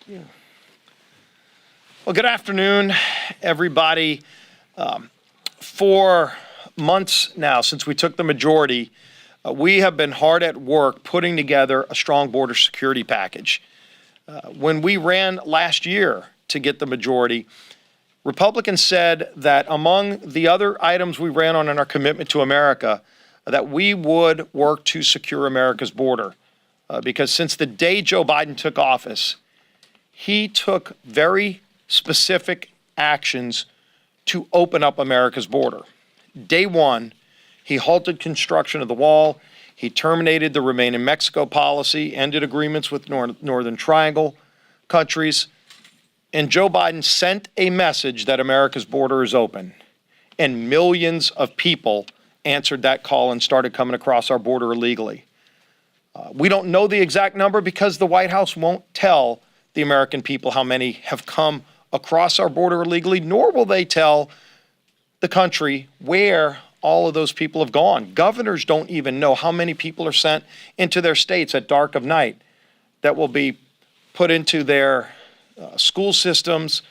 Well, good afternoon, everybody. For months now, since we took the majority, we have been hard at work putting together a strong border security package. When we ran last year to get the majority, Republicans said that among the other items we ran on in our commitment to America, that we would work to secure America's border. Because since the day Joe Biden took office, he took very specific actions to open up America's border. Day one, he halted construction of the wall. He terminated the Remain in Mexico policy, ended agreements with Northern Triangle countries. And Joe Biden sent a message that America's border is open. And millions of people answered that call and started coming across our border illegally. We don't know the exact number because the White House won't tell the American people how many have come across our border illegally, nor will they tell the country where all of those people have gone. Governors don't even know how many people are sent into their states at dark of night that will be put into their school systems.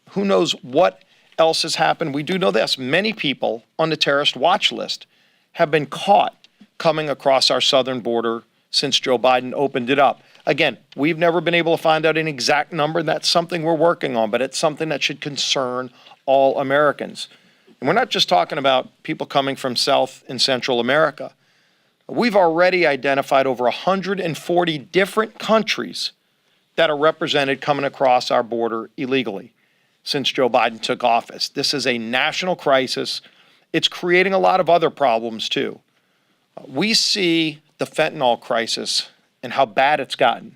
Who knows what else has happened? We do know this. Many people on the terrorist watch list have been caught coming across our southern border since Joe Biden opened it up. Again, we've never been able to find out an exact number. That's something we're working on, but it's something that should concern all Americans. And we're not just talking about people coming from South and Central America. We've already identified over 140 different countries that are represented coming across our border illegally since Joe Biden took office. This is a national crisis. It's creating a lot of other problems, too. We see the fentanyl crisis and how bad it's gotten.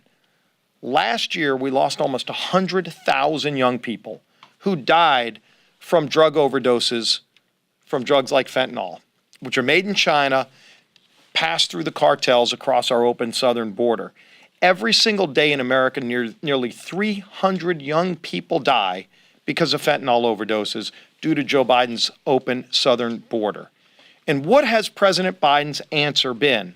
Last year, we lost almost 100,000 young people who died from drug overdoses from drugs like fentanyl, which are made in China, pass through the cartels across our open southern border. Every single day in America, nearly 300 young people die because of fentanyl overdoses due to Joe Biden's open southern border. And what has President Biden's answer been?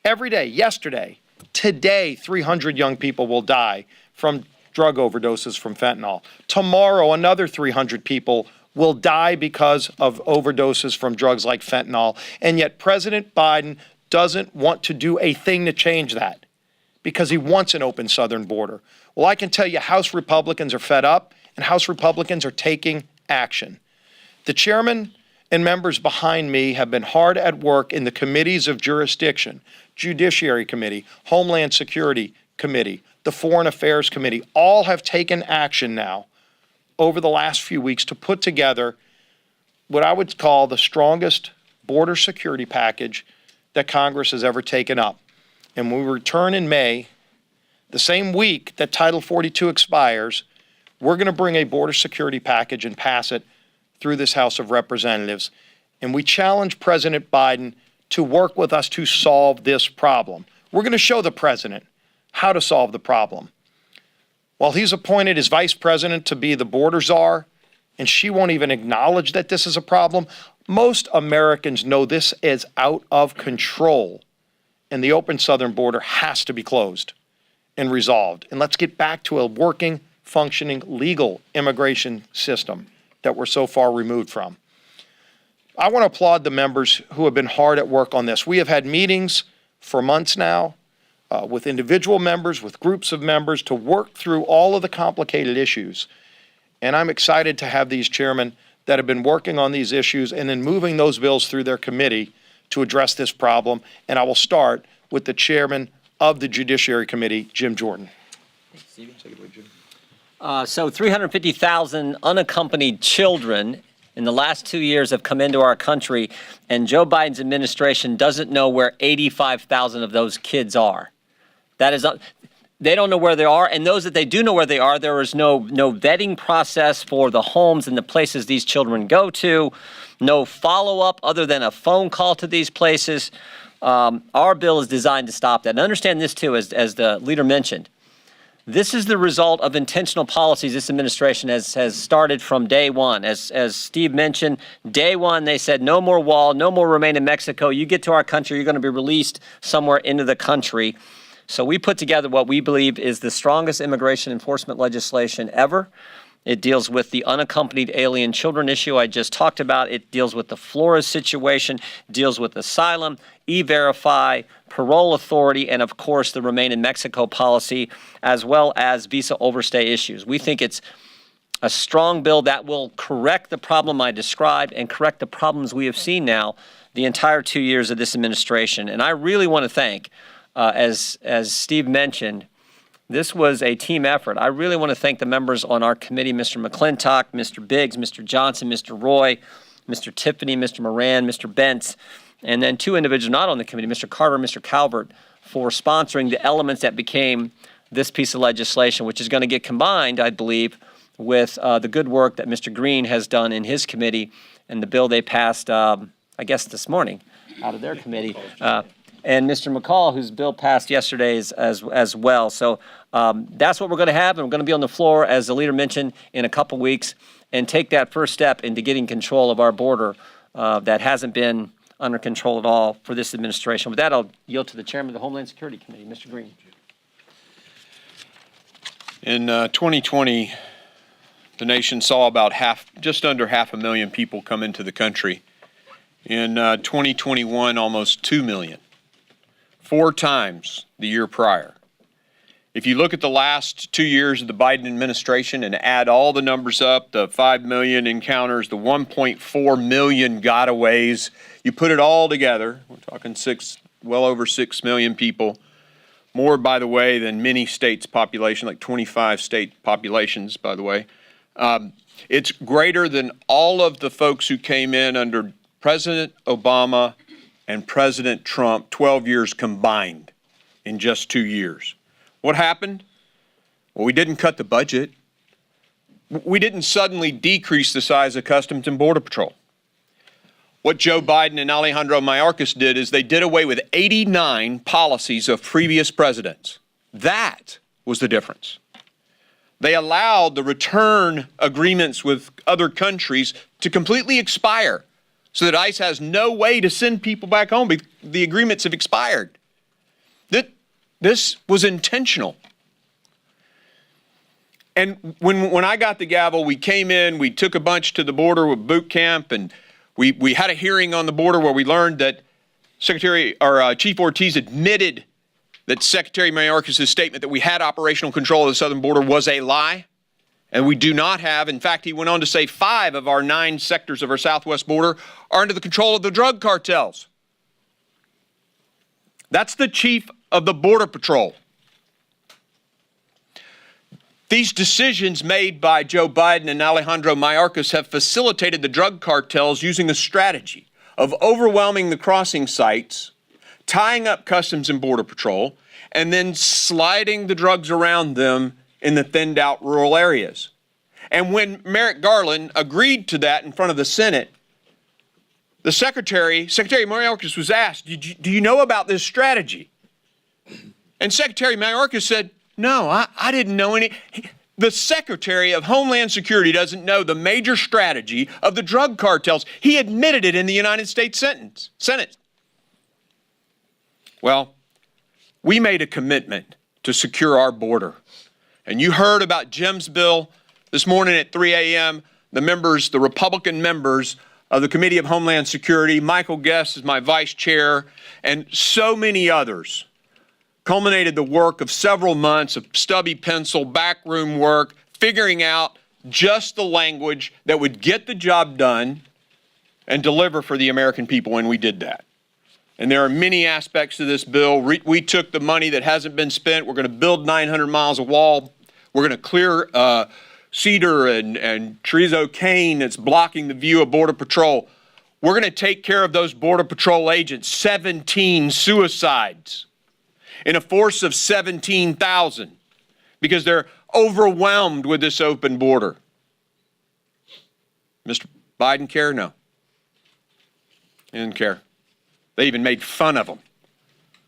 Every day, yesterday, today, 300 young people will die from drug overdoses from fentanyl. Tomorrow, another 300 people will die because of overdoses from drugs like fentanyl. And yet President Biden doesn't want to do a thing to change that because he wants an open southern border. Well, I can tell you House Republicans are fed up and House Republicans are taking action. The chairman and members behind me have been hard at work in the committees of jurisdiction, Judiciary Committee, Homeland Security Committee, the Foreign Affairs Committee. All have taken action now over the last few weeks to put together what I would call the strongest border security package that Congress has ever taken up. And when we return in May, the same week that Title 42 expires, we're going to bring a border security package and pass it through this House of Representatives. And we challenge President Biden to work with us to solve this problem. We're going to show the president how to solve the problem. While he's appointed his vice president to be the border czar, and she won't even acknowledge that this is a problem, most Americans know this is out of control, and the open southern border has to be closed and resolved. And let's get back to a working, functioning, legal immigration system that we're so far removed from. I want to applaud the members who have been hard at work on this. We have had meetings for months now with individual members, with groups of members to work through all of the complicated issues. And I'm excited to have these chairmen that have been working on these issues and then moving those bills through their committee to address this problem. And I will start with the chairman of the Judiciary Committee, Jim Jordan. Thanks, Stevie. Take it away, Jim. So 350,000 unaccompanied children in the last 2 years have come into our country, and Joe Biden's administration doesn't know where 85,000 of those kids are. That is, they don't know where they are, and those that they do know where they are, there is no vetting process for the homes and the places these children go to, no follow-up other than a phone call to these places. Our bill is designed to stop that. And understand this, too, as the leader mentioned. This is the result of intentional policies this administration has started from day one. As Steve mentioned, day one, they said no more wall, no more remain in Mexico. You get to our country, you're going to be released somewhere into the country. So we put together what we believe is the strongest immigration enforcement legislation ever. It deals with the unaccompanied alien children issue I just talked about. It deals with the Flores situation, deals with asylum, E-Verify, parole authority, and of course the Remain in Mexico policy, as well as visa overstay issues. We think it's a strong bill that will correct the problem I described and correct the problems we have seen now the entire 2 years of this administration. And I really want to thank, as Steve mentioned, this was a team effort. I really want to thank the members on our committee, Mr. McClintock, Mr. Biggs, Mr. Johnson, Mr. Roy, Mr. Tiffany, Mr. Moran, Mr. Bentz, and then two individuals not on the committee, Mr. Carter and Mr. Calvert, for sponsoring the elements that became this piece of legislation, which is going to get combined, I believe, with the good work that Mr. Green has done in his committee and the bill they passed, I guess, this morning out of their committee. And Mr. McCaul, whose bill passed yesterday as well. So that's what we're going to have, and we're going to be on the floor, as the leader mentioned, in a couple weeks, and take that first step into getting control of our border that hasn't been under control at all for this administration. With that, I'll yield to the chairman of the Homeland Security Committee, Mr. Green. In 2020, the nation saw about just under 500,000 people come into the country. In 2021, almost 2 million. 4 times the year prior. If you look at the last 2 years of the Biden administration and add all the numbers up, the 5 million encounters, the 1.4 million gotaways, you put it all together, we're talking well over 6 million people, more, by the way, than many states' population, like 25 state populations, by the way. It's greater than all of the folks who came in under President Obama and President Trump, 12 years combined in just 2 years. What happened? Well, we didn't cut the budget. We didn't suddenly decrease the size of Customs and Border Patrol. What Joe Biden and Alejandro Mayorkas did is they did away with 89 policies of previous presidents. That was the difference. They allowed the return agreements with other countries to completely expire, so that ICE has no way to send people back home because the agreements have expired. This was intentional. And when I got the gavel, we came in, we took a bunch to the border with boot camp, and we had a hearing on the border where we learned that Chief Ortiz admitted that Secretary Mayorkas' statement that we had operational control of the southern border was a lie. And we do not have. In fact, he went on to say 5 of our 9 sectors of our southwest border are under the control of the drug cartels. That's the chief of the Border Patrol. These decisions made by Joe Biden and Alejandro Mayorkas have facilitated the drug cartels using a strategy of overwhelming the crossing sites, tying up Customs and Border Patrol, and then sliding the drugs around them in the thinned out rural areas. And when Merrick Garland agreed to that in front of the Senate, the Secretary Mayorkas was asked, do you know about this strategy? And Secretary Mayorkas said, no, I didn't know any. The Secretary of Homeland Security doesn't know the major strategy of the drug cartels. He admitted it in the United States Senate. Well, we made a commitment to secure our border. And you heard about Jim's bill this morning at 3 a.m. The Republican members of the Committee of Homeland Security, Michael Guest is my vice chair, and so many others, culminated the work of several months of stubby pencil, backroom work, figuring out just the language that would get the job done and deliver for the American people, and we did that. And there are many aspects to this bill. We took the money that hasn't been spent. We're going to build 900 miles of wall. We're going to clear cedar and chorizo cane that's blocking the view of Border Patrol. We're going to take care of those Border Patrol agents. 17 suicides in a force of 17,000 because they're overwhelmed with this open border. Mr. Biden care? No. He didn't care. They even made fun of them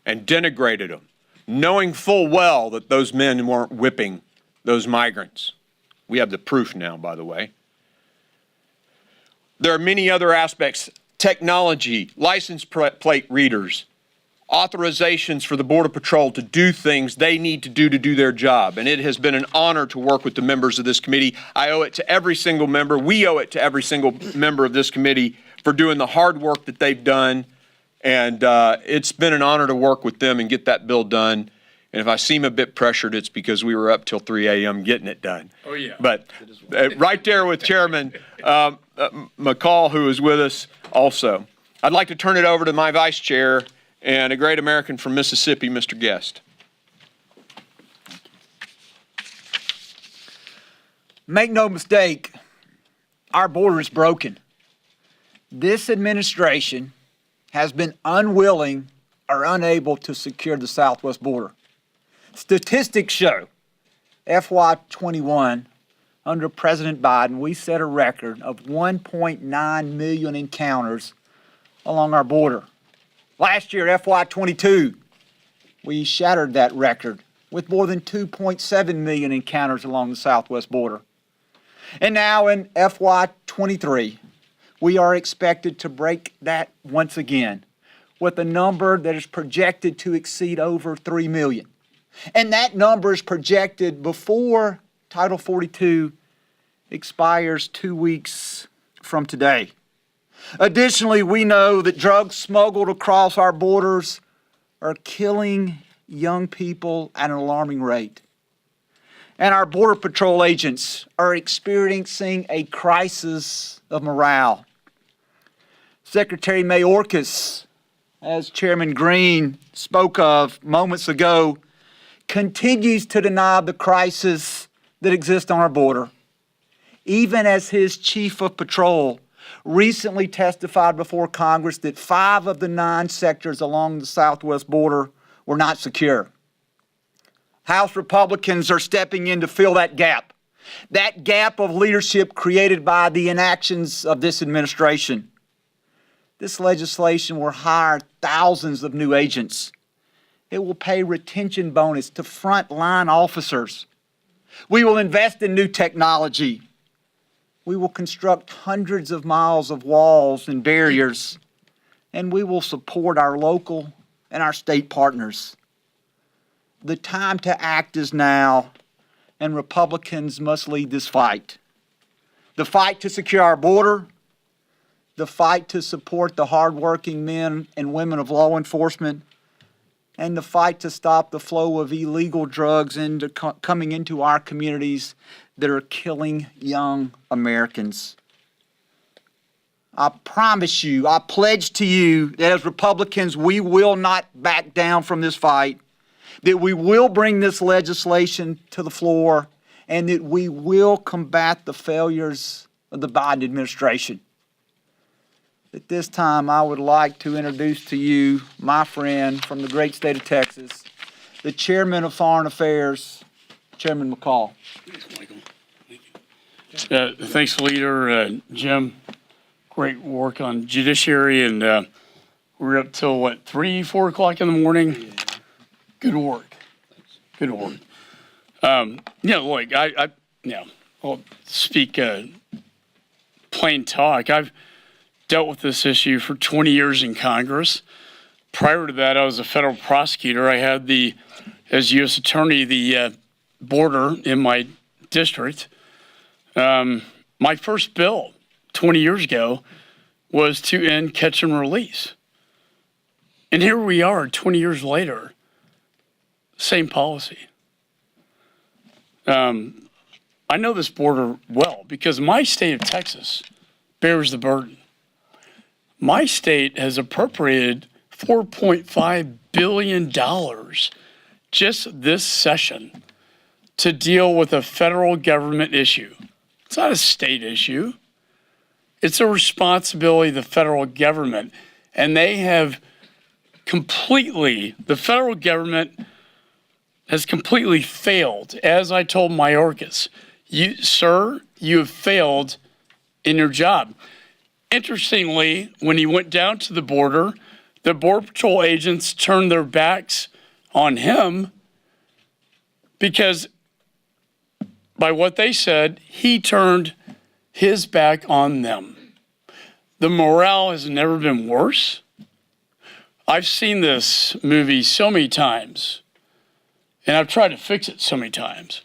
and denigrated them, knowing full well that those men weren't whipping those migrants. We have the proof now, by the way. There are many other aspects. Technology, license plate readers, authorizations for the Border Patrol to do things they need to do their job. And it has been an honor to work with the members of this committee. I owe it to every single member. We owe it to every single member of this committee for doing the hard work that they've done. And it's been an honor to work with them and get that bill done. And if I seem a bit pressured, it's because we were up till 3 a.m. getting it done. Oh, yeah. But right there with Chairman McCaul, who is with us also. I'd like to turn it over to my vice chair and a great American from Mississippi, Mr. Guest. Make no mistake, our border is broken. This administration has been unwilling or unable to secure the southwest border. Statistics show FY21, under President Biden, we set a record of 1.9 million encounters along our border. Last year, FY22, we shattered that record with more than 2.7 million encounters along the southwest border. And now in FY23, we are expected to break that once again with a number that is projected to exceed over 3 million. And that number is projected before Title 42 expires 2 weeks from today. Additionally, we know that drugs smuggled across our borders are killing young people at an alarming rate. And our Border Patrol agents are experiencing a crisis of morale. Secretary Mayorkas, as Chairman Green spoke of moments ago, continues to deny the crisis that exists on our border, even as his chief of patrol recently testified before Congress that 5 of the 9 sectors along the southwest border were not secure. House Republicans are stepping in to fill that gap of leadership created by the inactions of this administration. This legislation will hire thousands of new agents. It will pay retention bonus to frontline officers. We will invest in new technology. We will construct hundreds of miles of walls and barriers, and we will support our local and our state partners. The time to act is now, and Republicans must lead this fight. The fight to secure our border, the fight to support the hardworking men and women of law enforcement, and the fight to stop the flow of illegal drugs coming into our communities that are killing young Americans. I promise you, I pledge to you that as Republicans, we will not back down from this fight, that we will bring this legislation to the floor, and that we will combat the failures of the Biden administration. At this time, I would like to introduce to you my friend from the great state of Texas, the Chairman of Foreign Affairs, Chairman McCaul. Thanks, Michael. Thank you. Thanks, Leader. Jim, great work on judiciary, and we're up till, what, 3, 4 o'clock in the morning? Yeah. Good work. Good work. Look, I'll speak plain talk. I've dealt with this issue for 20 years in Congress. Prior to that, I was a federal prosecutor. I had as U.S. Attorney, the border in my district. My first bill 20 years ago was to end catch and release. And here we are 20 years later, same policy. I know this border well because my state of Texas bears the burden. My state has appropriated $4.5 billion just this session to deal with a federal government issue. It's not a state issue. It's a responsibility of the federal government. And they have the federal government has completely failed. As I told Mayorkas, sir, you have failed in your job. Interestingly, when he went down to the Border Patrol agents turned their backs on him because by what they said, he turned his back on them. The morale has never been worse. I've seen this movie so many times, and I've tried to fix it so many times.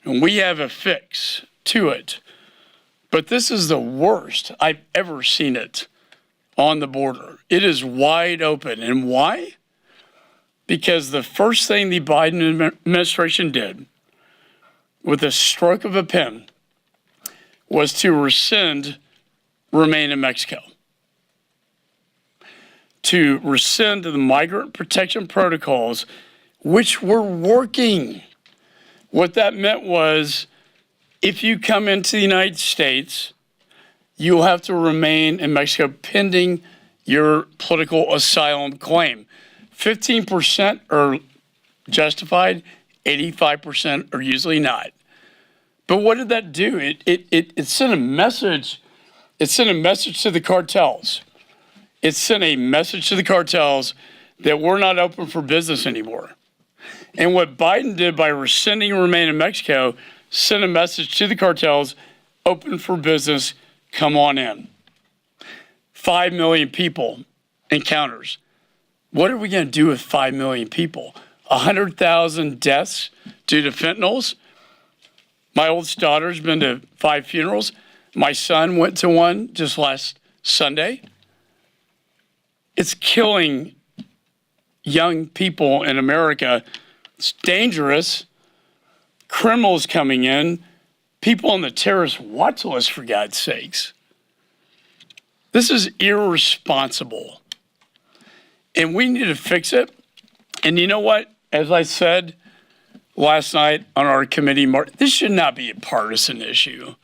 And we have a fix to it. But this is the worst I've ever seen it on the border. It is wide open. And why? Because the first thing the Biden administration did with a stroke of a pen was to rescind Remain in Mexico, to rescind the migrant protection protocols, which were working. What that meant was, if you come into the United States, you'll have to remain in Mexico pending your political asylum claim. 15% are justified, 85% are usually not. But what did that do? It sent a message. It sent a message to the cartels. It sent a message to the cartels that we're not open for business anymore. And what Biden did by rescinding Remain in Mexico sent a message to the cartels, open for business, come on in. 5 million people encounters. What are we going to do with 5 million people? 100,000 deaths due to fentanyls? My oldest daughter's been to 5 funerals. My son went to one just last Sunday. It's killing young people in America. It's dangerous. Criminals coming in, people on the terrorist watch list, for God's sakes. This is irresponsible. And we need to fix it. And you know what? As I said last night on our committee, this should not be a partisan issue.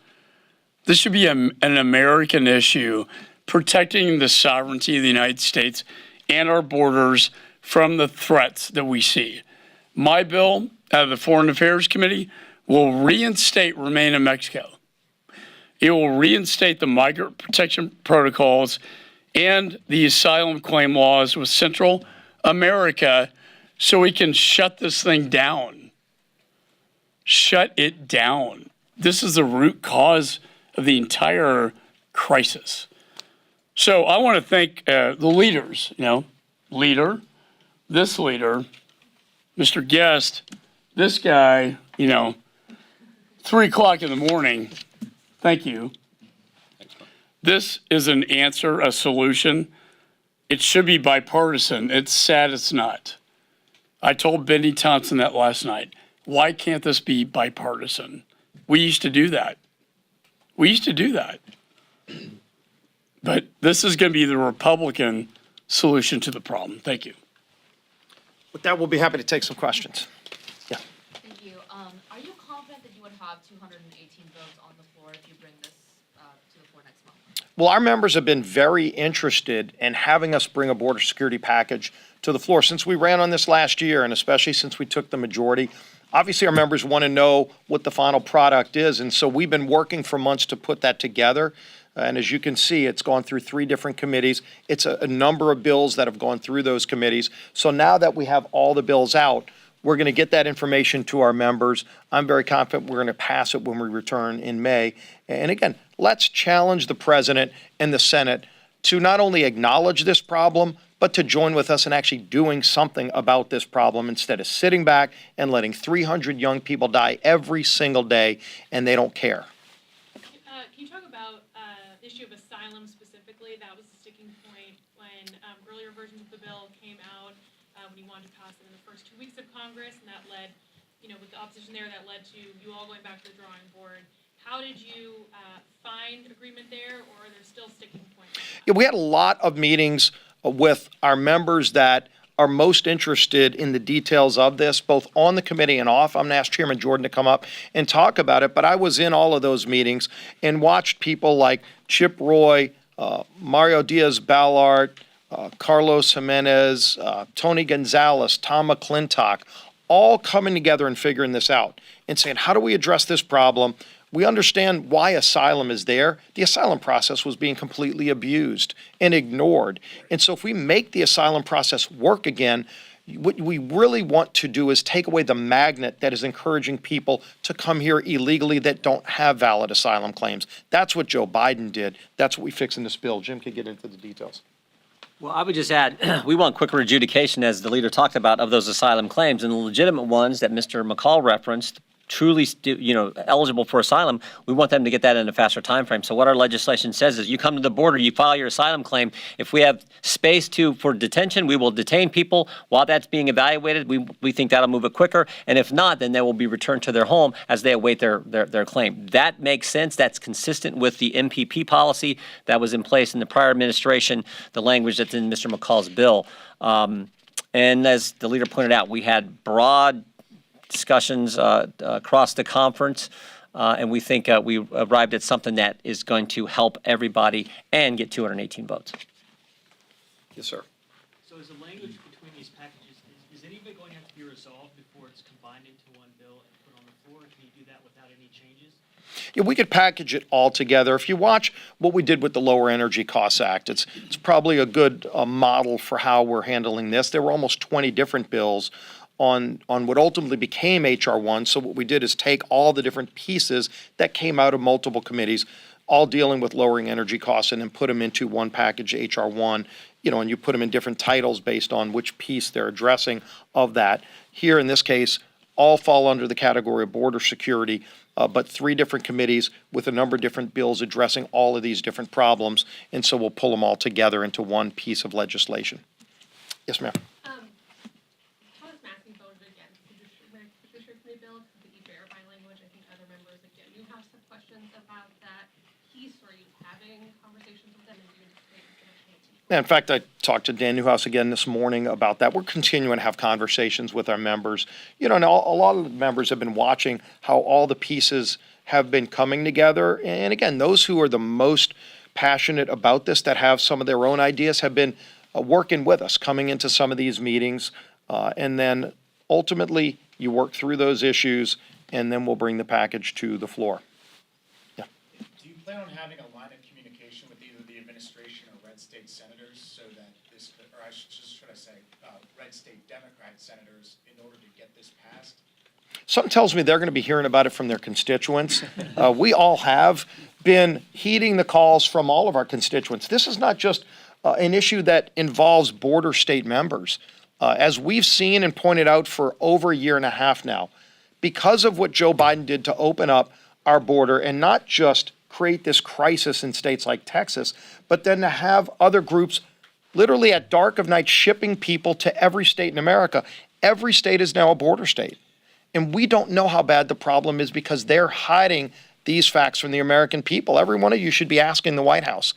This should be an American issue, protecting the sovereignty of the United States and our borders from the threats that we see. My bill out of the Foreign Affairs Committee will reinstate Remain in Mexico. It will reinstate the migrant protection protocols and the asylum claim laws with Central America so we can shut this thing down. Shut it down. This is the root cause of the entire crisis. So I want to thank the leaders, this leader, Mr. Guest, this guy, 3 o'clock in the morning. Thank you. This is an answer, a solution. It should be bipartisan. It's sad it's not. I told Benny Thompson that last night. Why can't this be bipartisan? We used to do that. But this is going to be the Republican solution to the problem. Thank you. With that, we'll be happy to take some questions. Yeah. Thank you. Are you confident that you would have 218 votes on the floor if you bring this to the floor next month? Well, our members have been very interested in having us bring a border security package to the floor. Since we ran on this last year, and especially since we took the majority, obviously our members want to know what the final product is. And so we've been working for months to put that together. And as you can see, it's gone through 3 different committees. It's a number of bills that have gone through those committees. So now that we have all the bills out, we're going to get that information to our members. I'm very confident we're going to pass it when we return in May. And again, let's challenge the president and the Senate to not only acknowledge this problem, but to join with us in actually doing something about this problem instead of sitting back and letting 300 young people die every single day and they don't care. Can you talk about the issue of asylum specifically? That was the sticking point when earlier versions of the bill came out, when you wanted to pass it in the first 2 weeks of Congress, and that led, with the opposition there, that led to you all going back to the drawing board. How did you find agreement there, or are there still sticking points? Yeah, we had a lot of meetings with our members that are most interested in the details of this, both on the committee and off. I'm going to ask Chairman Jordan to come up and talk about it, but I was in all of those meetings and watched people like Chip Roy, Mario Diaz-Balart, Carlos Jimenez, Tony Gonzalez, Tom McClintock, all coming together and figuring this out and saying, how do we address this problem? We understand why asylum is there. The asylum process was being completely abused and ignored. And so if we make the asylum process work again, what we really want to do is take away the magnet that is encouraging people to come here illegally that don't have valid asylum claims. That's what Joe Biden did. That's what we fix in this bill. Jim can get into the details. Well, I would just add, we want quicker adjudication, as the leader talked about, of those asylum claims, and the legitimate ones that Mr. McCaul referenced, truly, eligible for asylum, we want them to get that in a faster time frame. So what our legislation says is you come to the border, you file your asylum claim. If we have space for detention, we will detain people while that's being evaluated. We think that'll move it quicker. And if not, then they will be returned to their home as they await their claim. That makes sense. That's consistent with the MPP policy that was in place in the prior administration, the language that's in Mr. McCall's bill. And as the leader pointed out, we had broad discussions across the conference, and we think we arrived at something that is going to help everybody and get 218 votes. Yes, sir. So is the language between these packages, is any of it going to have to be resolved before it's combined into one bill and put on the floor? Can you do that without any changes? Yeah, we could package it all together. If you watch what we did with the Lower Energy Costs Act, it's probably a good model for how we're handling this. There were almost 20 different bills on what ultimately became H.R. 1. So what we did is take all the different pieces that came out of multiple committees, all dealing with lowering energy costs, and then put them into one package, H.R. 1, and you put them in different titles based on which piece they're addressing of that. Here, in this case, all fall under the category of border security, but 3 different committees with a number of different bills addressing all of these different problems, and so we'll pull them all together into one piece of legislation. Yes, ma'am. Bill, completely verifying language. I think other members like Dan Newhouse have questions about that piece. Or are you having conversations with them, and do you anticipate it's going to change? In fact, I talked to Dan Newhouse again this morning about that. We're continuing to have conversations with our members. And a lot of the members have been watching how all the pieces have been coming together. And again, those who are the most passionate about this, that have some of their own ideas, have been working with us, coming into some of these meetings, and then ultimately you work through those issues, and then we'll bring the package to the floor. Yeah. Do you plan on having a line of communication with either the administration or red state senators so that this, or should I say, red state Democratic senators, in order to get this passed? Something tells me they're going to be hearing about it from their constituents. We all have been heeding the calls from all of our constituents. This is not just an issue that involves border state members. As we've seen and pointed out for over a year and a half now, because of what Joe Biden did to open up our border and not just create this crisis in states like Texas, but then to have other groups literally at dark of night shipping people to every state in America. Every state is now a border state. And we don't know how bad the problem is because they're hiding these facts from the American people. Every one of you should be asking the White House,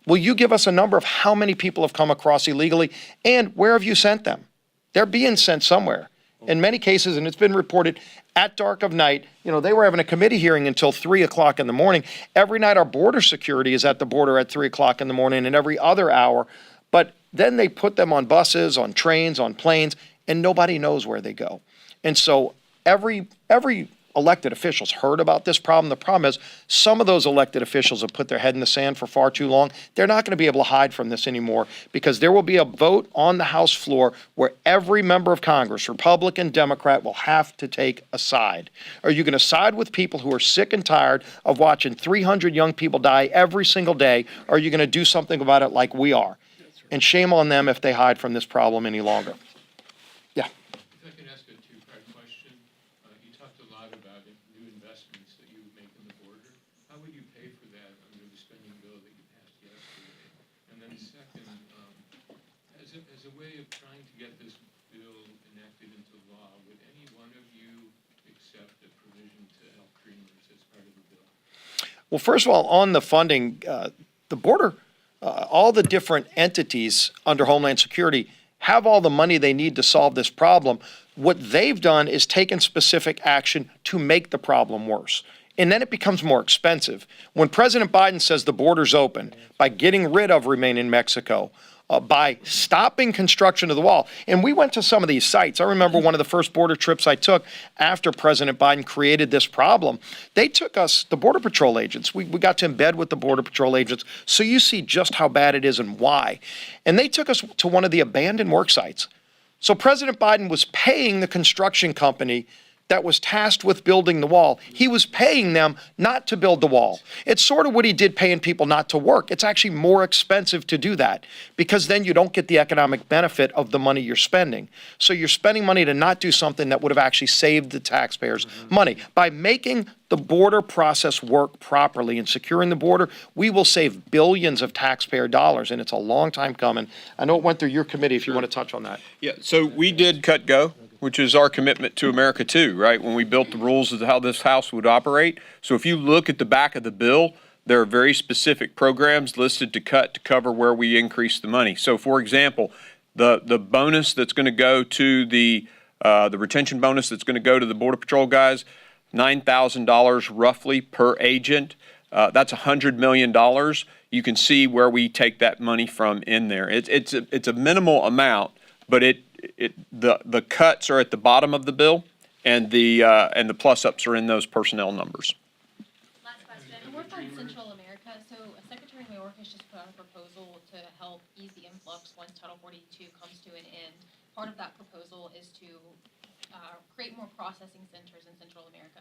will you give us a number of how many people have come across illegally, and where have you sent them? They're being sent somewhere. In many cases, and it's been reported, at dark of night, they were having a committee hearing until 3 o'clock in the morning. Every night our border security is at the border at 3 o'clock in the morning and every other hour. But then they put them on buses, on trains, on planes, and nobody knows where they go. And so every elected officials heard about this problem. The problem is some of those elected officials have put their head in the sand for far too long. They're not going to be able to hide from this anymore because there will be a vote on the House floor where every member of Congress, Republican, Democrat, will have to take a side. Are you going to side with people who are sick and tired of watching 300 young people die every single day? Or are you going to do something about it like we are? And shame on them if they hide from this problem any longer. Yeah. If I can ask a two-part question. You talked a lot about new investments that you would make in the border. How would you pay for that under the spending bill that you passed yesterday? And then second, as a way of trying to get this bill enacted into law, would any one of you accept a provision to help dreamers as part of the bill? Well, first of all, on the funding, the border, all the different entities under Homeland Security have all the money they need to solve this problem. What they've done is taken specific action to make the problem worse. And then it becomes more expensive. When President Biden says the border's open by getting rid of Remain in Mexico, by stopping construction of the wall. And we went to some of these sites. I remember one of the first border trips I took after President Biden created this problem. They took us, the Border Patrol agents, we got to embed with the Border Patrol agents, so you see just how bad it is and why. And they took us to one of the abandoned work sites. So President Biden was paying the construction company that was tasked with building the wall, he was paying them not to build the wall. It's sort of what he did paying people not to work. It's actually more expensive to do that because then you don't get the economic benefit of the money you're spending. So you're spending money to not do something that would have actually saved the taxpayers money. By making the border process work properly and securing the border, we will save billions of taxpayer dollars, and it's a long time coming. I know it went through your committee if you want to touch on that. Yeah, so we did cut go, which is our commitment to America too, right? When we built the rules of how this House would operate. So if you look at the back of the bill, there are very specific programs listed to cut to cover where we increase the money. So for example, the bonus that's going to go to the retention bonus that's going to go to the Border Patrol guys, $9,000 roughly per agent. That's $100 million. You can see where we take that money from in there. It's a minimal amount, but the cuts are at the bottom of the bill, and the plus-ups are in those personnel numbers. Last question. More on Central America. So Secretary Mayorkas just put out a proposal to help ease the influx once Title 42 comes to an end. Part of that proposal is to create more processing centers in Central America.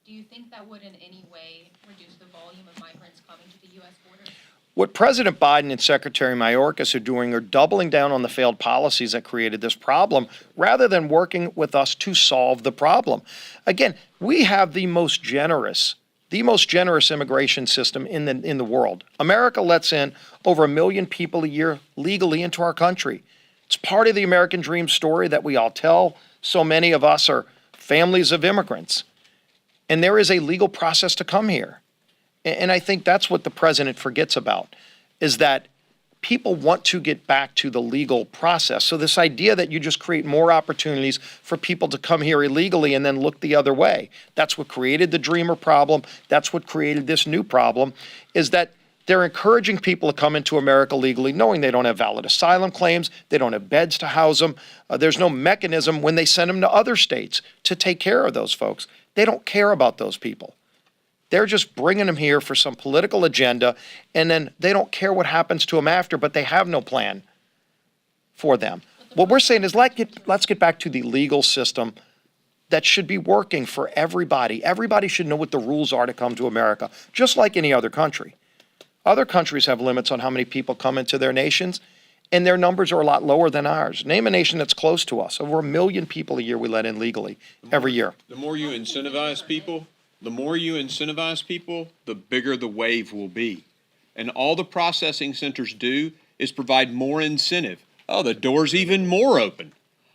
Do you think that would in any way reduce the volume of migrants coming to the U.S. border? What President Biden and Secretary Mayorkas are doing are doubling down on the failed policies that created this problem rather than working with us to solve the problem. Again, we have the most generous immigration system in the world. America lets in over 1 million people a year legally into our country. It's part of the American dream story that we all tell. So many of us are families of immigrants. And there is a legal process to come here. And I think that's what the president forgets about, is that people want to get back to the legal process. So this idea that you just create more opportunities for people to come here illegally and then look the other way, that's what created the Dreamer problem. That's what created this new problem, is that they're encouraging people to come into America legally, knowing they don't have valid asylum claims, they don't have beds to house them. There's no mechanism when they send them to other states to take care of those folks. They don't care about those people. They're just bringing them here for some political agenda, and then they don't care what happens to them after, but they have no plan for them. What we're saying is let's get back to the legal system that should be working for everybody. Everybody should know what the rules are to come to America, just like any other country. Other countries have limits on how many people come into their nations, and their numbers are a lot lower than ours. Name a nation that's close to us. Over 1 million people a year we let in legally every year. The more you incentivize people, the bigger the wave will be. And all the processing centers do is provide more incentive. Oh, the door's even more open.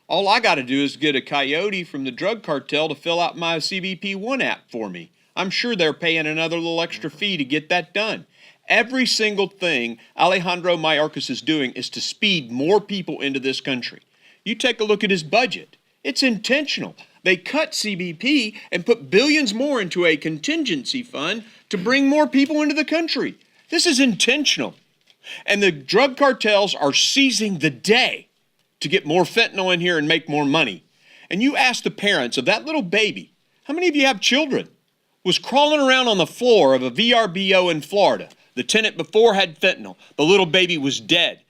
All I got to do is get a coyote from the drug cartel to fill out my CBP1 app for me. I'm sure they're paying another little extra fee to get that done. Every single thing Alejandro Mayorkas is doing is to speed more people into this country. You take a look at his budget. It's intentional. They cut CBP and put billions more into a contingency fund to bring more people into the country. This is intentional. And the drug cartels are seizing the day to get more fentanyl in here and make more money. And you ask the parents of that little baby, how many of you have children, was crawling around on the floor of a VRBO in Florida. The tenant before had fentanyl. The little baby was dead.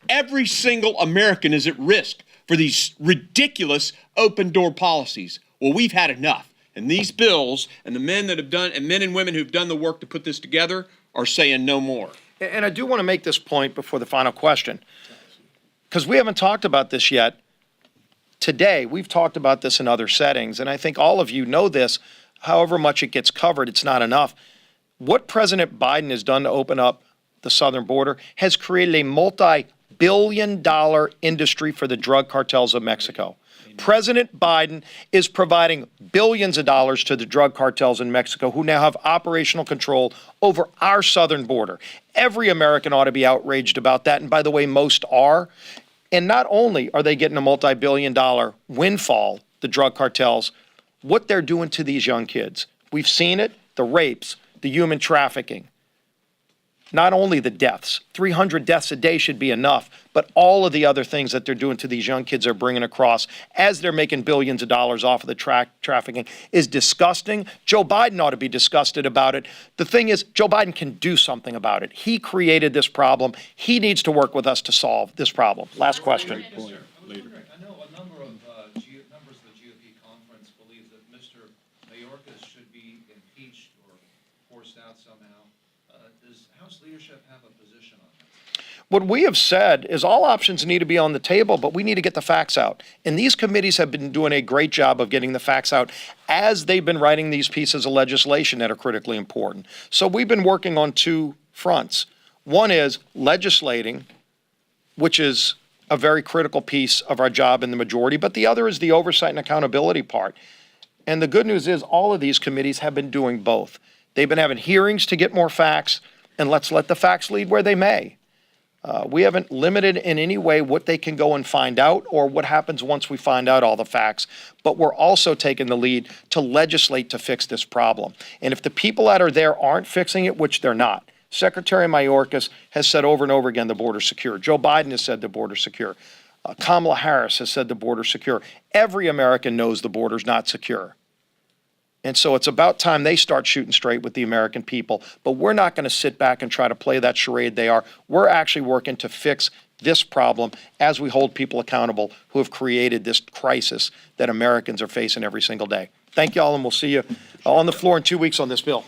Every single American is at risk for these ridiculous open door policies. Well, we've had enough. And these bills and the men that have done, and men and women who've done the work to put this together are saying no more. And I do want to make this point before the final question, because we haven't talked about this yet. Today, we've talked about this in other settings, and I think all of you know this. However much it gets covered, it's not enough. What President Biden has done to open up the southern border has created a multi-billion-dollar industry for the drug cartels of Mexico. President Biden is providing billions of dollars to the drug cartels in Mexico, who now have operational control over our southern border. Every American ought to be outraged about that, and by the way, most are. And not only are they getting a multi-billion-dollar windfall, the drug cartels, what they're doing to these young kids. We've seen it, the rapes, the human trafficking. Not only the deaths, 300 deaths a day should be enough, but all of the other things that they're doing to these young kids are bringing across as they're making billions of dollars off of the trafficking is disgusting. Joe Biden ought to be disgusted about it. The thing is, Joe Biden can do something about it. He created this problem. He needs to work with us to solve this problem. Last question. I know a number of members of the GOP conference believe that Mr. leadership have a position on that? What we have said is all options need to be on the table, but we need to get the facts out. And these committees have been doing a great job of getting the facts out as they've been writing these pieces of legislation that are critically important. So we've been working on two fronts. One is legislating, which is a very critical piece of our job in the majority, but the other is the oversight and accountability part. And the good news is all of these committees have been doing both. They've been having hearings to get more facts, and let's let the facts lead where they may. We haven't limited in any way what they can go and find out or what happens once we find out all the facts, but we're also taking the lead to legislate to fix this problem. And if the people that are there aren't fixing it, which they're not, Secretary Mayorkas has said over and over again the border's secure. Joe Biden has said the border's secure. Kamala Harris has said the border's secure. Every American knows the border's not secure. And so it's about time they start shooting straight with the American people. But we're not going to sit back and try to play that charade they are. We're actually working to fix this problem as we hold people accountable who have created this crisis that Americans are facing every single day. Thank you all, and we'll see you on the floor in 2 weeks on this bill.